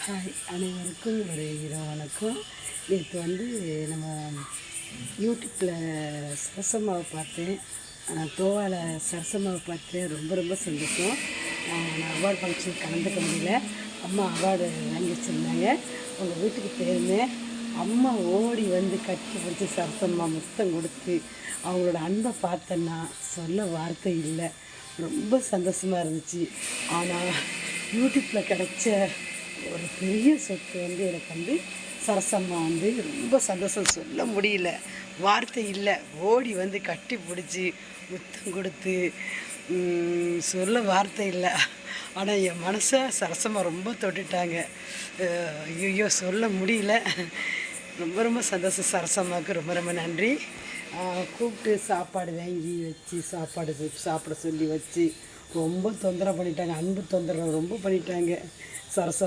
Hi அனைவருக்கும் ஒரு இரவு வணக்கம். நேற்று நம்ம யூடியூப்பில் சரசம்மாவை பார்த்தேன். தோவால சரசம்மாவை பார்த்தேன். ரொம்ப ரொம்ப சந்தோஷம். நான் அவார்டு ஃபங்க்ஷன் கலந்துக்க முடியல. அம்மா அவார்டு வாங்கி வச்சுருந்தாங்க. அவங்க வீட்டுக்கு போயிருந்தேன். அம்மா ஓடி வந்து கட்டி பிடிச்சி சரசம்மா முத்தம் கொடுத்து அவங்களோட அன்பை பார்த்தேன்னா சொல்ல வார்த்தை இல்லை. ரொம்ப சந்தோஷமாக இருந்துச்சு. ஆனால் யூடியூப்பில் கிடச்ச ஒரு பெரிய சொத்து எனக்கு சரசம்மா ரொம்ப சந்தோஷம், சொல்ல முடியல, வார்த்தை இல்லை. ஓடி வந்து கட்டி பிடிச்சி முத்தம் கொடுத்து சொல்ல வார்த்தை இல்லை. ஆனால் என் மனசை சரசம்மா ரொம்ப தொட்டுட்டாங்க. ஐயோ சொல்ல முடியல. ரொம்ப ரொம்ப சந்தோஷம். சரசம்மாவுக்கு ரொம்ப ரொம்ப நன்றி. கூப்பிட்டு சாப்பாடு வாங்கி வச்சு சாப்பிட சொல்லி வச்சு ரொம்ப தொந்தரவு பண்ணிட்டாங்க. அன்பு தொந்தரவு ரொம்ப பண்ணிட்டாங்க சரசம்.